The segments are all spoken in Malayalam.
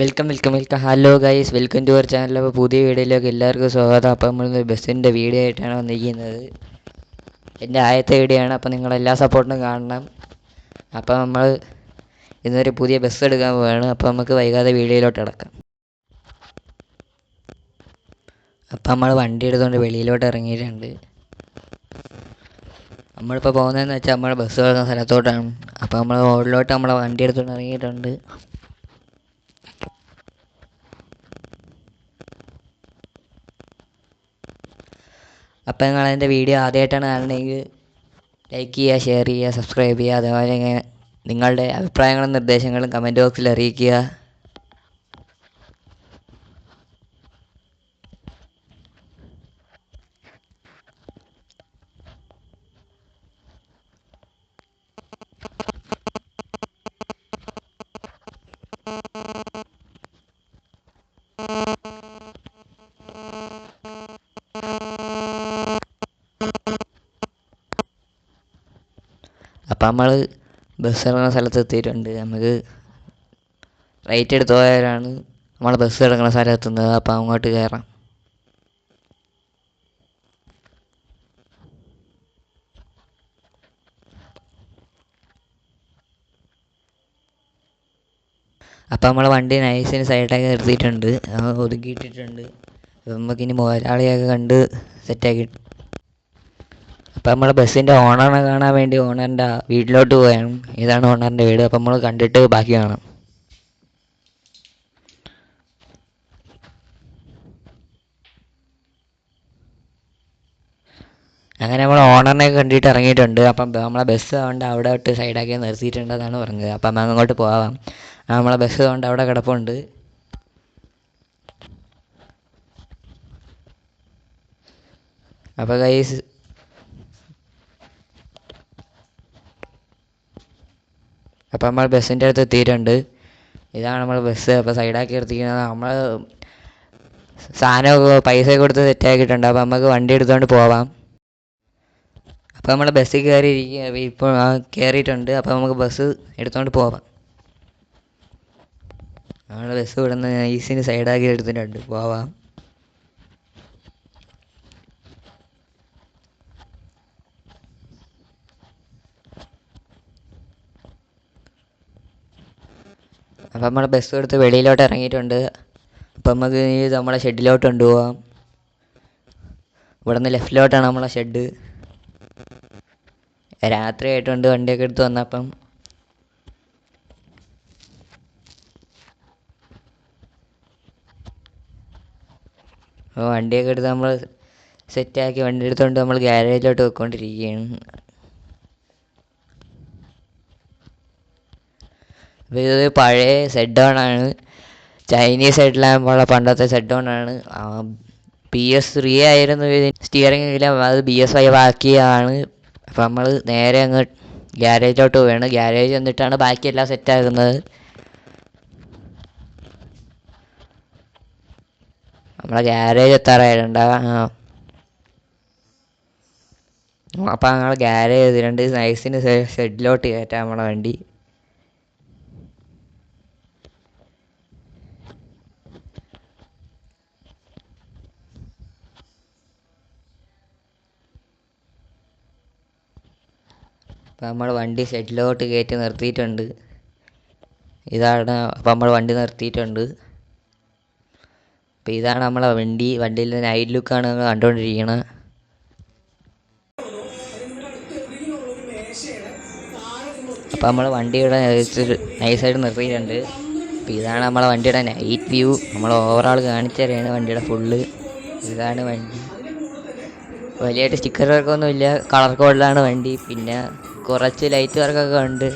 Welcome. Hello guys, welcome to our channel. അപ്പോൾ പുതിയ വീഡിയോയിലേക്ക് എല്ലാവർക്കും സ്വാഗതം. അപ്പോൾ നമ്മൾ ബസ്സിൻ്റെ വീഡിയോ ആയിട്ടാണ് വന്നിരിക്കുന്നത്. എൻ്റെ ആദ്യത്തെ വീഡിയോ ആണ്, അപ്പോൾ നിങ്ങളെല്ലാ സപ്പോർട്ടും കാണണം. അപ്പോൾ നമ്മൾ ഇന്നൊരു പുതിയ ബസ് എടുക്കാൻ പോവുകയാണ്. അപ്പോൾ നമുക്ക് വൈകാതെ വീഡിയോയിലോട്ട് കിടക്കാം. അപ്പോൾ നമ്മൾ വണ്ടി എടുത്തുകൊണ്ട് വെളിയിലോട്ട് ഇറങ്ങിയിട്ടുണ്ട്. നമ്മളിപ്പോൾ പോകുന്നതെന്ന് വെച്ചാൽ നമ്മൾ ബസ് കിടക്കുന്ന സ്ഥലത്തോട്ടാണ്. അപ്പോൾ നമ്മൾ റോഡിലോട്ട് നമ്മളെ വണ്ടി എടുത്തുകൊണ്ട് ഇറങ്ങിയിട്ടുണ്ട്. അപ്പോൾ നിങ്ങൾ എൻ്റെ വീഡിയോ ആദ്യമായിട്ടാണ് കാണണമെങ്കിൽ ലൈക്ക് ചെയ്യുക, ഷെയർ ചെയ്യുക, സബ്സ്ക്രൈബ് ചെയ്യുക. അതേപോലെ നിങ്ങളുടെ അഭിപ്രായങ്ങളും നിർദ്ദേശങ്ങളും കമൻറ്റ് ബോക്സിൽ അറിയിക്കുക. അപ്പം നമ്മൾ ബസ് ഇറങ്ങുന്ന സ്ഥലത്ത് എത്തിയിട്ടുണ്ട്. നമുക്ക് റൈറ്റ് എടുത്ത് പോയവരാണ് നമ്മൾ ബസ് ഇറങ്ങുന്ന സ്ഥലം എത്തുന്നത്. അപ്പം അങ്ങോട്ട് കയറാം. അപ്പം നമ്മൾ വണ്ടി നൈസിന് സൈഡാക്കി നിർത്തിയിട്ടുണ്ട്, ഒതുക്കിയിട്ടിട്ടുണ്ട്. നമുക്കിനി മുതലാളിയൊക്കെ കണ്ട് സെറ്റാക്കി. അപ്പം നമ്മൾ ബസ്സിൻ്റെ ഓണറിനെ കാണാൻ വേണ്ടി ഓണറിൻ്റെ വീട്ടിലോട്ട് പോയാണ്. ഇതാണ് ഓണറിൻ്റെ വീട്. അപ്പം നമ്മൾ കണ്ടിട്ട് ബാക്കി കാണാം. അങ്ങനെ നമ്മൾ ഓണറിനെ കണ്ടിട്ട് ഇറങ്ങിയിട്ടുണ്ട്. അപ്പം നമ്മളെ ബസ് കൊണ്ട് അവിടെ ഇട്ട് സൈഡാക്കി നിർത്തിയിട്ടുണ്ടെന്നാണ് പറഞ്ഞത്. അപ്പം അങ്ങോട്ട് പോവാം. നമ്മളെ ബസ് കൊണ്ട് അവിടെ കിടപ്പുണ്ട്. അപ്പോൾ ഗൈസ്, അപ്പം നമ്മൾ ബസ്സിൻ്റെ അടുത്ത് എത്തിയിട്ടുണ്ട്. ഇതാണ് നമ്മൾ ബസ്. അപ്പോൾ സൈഡാക്കി നിർത്തിക്കുന്നത്. നമ്മൾ സാധനമൊക്കെ പൈസ കൊടുത്ത് സെറ്റാക്കിയിട്ടുണ്ട്. അപ്പോൾ നമുക്ക് വണ്ടി എടുത്തുകൊണ്ട് പോവാം. അപ്പോൾ നമ്മൾ ബസ്സിൽ ഇപ്പോൾ കയറിയിട്ടുണ്ട്. അപ്പോൾ നമുക്ക് ബസ് എടുത്തുകൊണ്ട് പോവാം. നമ്മൾ ബസ് ഇവിടുന്ന് നൈസിന് സൈഡാക്കി എടുത്തിട്ടുണ്ട്. പോവാം. അപ്പം നമ്മൾ ബസ് എടുത്ത് വെളിയിലോട്ട് ഇറങ്ങിയിട്ടുണ്ട്. അപ്പം നമുക്ക് നമ്മളെ ഷെഡിലോട്ട് കൊണ്ടുപോകാം. ഇവിടെ നിന്ന് ലെഫ്റ്റിലോട്ടാണ് നമ്മളെ ഷെഡ്. രാത്രി ആയിട്ടുണ്ട് വണ്ടിയൊക്കെ എടുത്ത് വന്നപ്പം. അപ്പോൾ വണ്ടിയൊക്കെ എടുത്ത് നമ്മൾ സെറ്റാക്കി വണ്ടി എടുത്തുകൊണ്ട് നമ്മൾ ഗ്യാരേജിലോട്ട് പോയിക്കൊണ്ടിരിക്കുകയാണ്. അപ്പോൾ ഇത് പഴയ സെഡ് ഓണാണ്. ചൈനീസ് ഹെഡ്ലാമ്പുള്ള പണ്ടത്തെ സെഡ് ഓണാണ്. PS3 ആയിരുന്നു സ്റ്റിയറിംഗ് ഇല്ല, അത് BS5 ആക്കിയതാണ്. അപ്പോൾ നമ്മൾ നേരെ അങ്ങ് ഗ്യാരേജിലോട്ട് പോവുകയാണ്. ഗ്യാരേജ് എന്നിട്ടാണ് ബാക്കിയെല്ലാം സെറ്റാക്കുന്നത്. നമ്മളെ ഗ്യാരേജ് എത്താറായിട്ടുണ്ട്. അപ്പോൾ ഞങ്ങൾ ഗ്യാരേജ് ചെയ്തിട്ടുണ്ട്. നൈസിന് ഷെഡിലോട്ട് കയറ്റാം നമ്മളെ വണ്ടി. അപ്പം നമ്മൾ വണ്ടി ഷെഡിലോട്ട് കയറ്റി നിർത്തിയിട്ടുണ്ട്. ഇതാണ് അപ്പം നമ്മൾ വണ്ടി നിർത്തിയിട്ടുണ്ട്. അപ്പം ഇതാണ് നമ്മളെ വണ്ടിയിൽ നൈറ്റ് ലുക്കാണ് നമ്മൾ കണ്ടുകൊണ്ടിരിക്കുന്നത്. അപ്പം നമ്മൾ വണ്ടിയുടെ നൈസായിട്ട് നിർത്തിയിട്ടുണ്ട്. അപ്പം ഇതാണ് നമ്മളെ വണ്ടിയുടെ നൈറ്റ് വ്യൂ. നമ്മൾ ഓവറോൾ കാണിച്ചു തരാണ് വണ്ടിയുടെ ഫുള്ള്. ഇതാണ് വണ്ടി. വലിയായിട്ട് സ്റ്റിക്കർ വർക്കൊന്നുമില്ല, കളർ കോഡിലാണ് വണ്ടി. പിന്നെ കുറച്ച് ലൈറ്റ് വർക്കൊക്കെ ഉണ്ട്.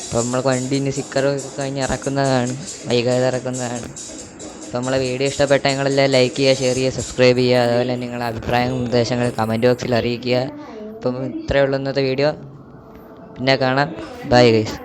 അപ്പോൾ നമ്മൾ വണ്ടീന് സ്റ്റിക്കറൊക്കെ കഴിഞ്ഞ് ഇറക്കുന്നതാണ്, വൈകാതെ ഇറക്കുന്നതാണ്. അപ്പോൾ നമ്മളെ വീഡിയോ ഇഷ്ടപ്പെട്ട നിങ്ങളെല്ലാം ലൈക്ക് ചെയ്യുക, ഷെയർ ചെയ്യുക, സബ്സ്ക്രൈബ് ചെയ്യുക. അതുപോലെ നിങ്ങളുടെ അഭിപ്രായങ്ങളും നിർദ്ദേശങ്ങൾ കമൻറ്റ് ബോക്സിൽ അറിയിക്കുക. അപ്പം ഇത്രയേ ഉള്ളൂ ഇന്നത്തെ വീഡിയോ. പിന്നെ കാണാം. Bye guys.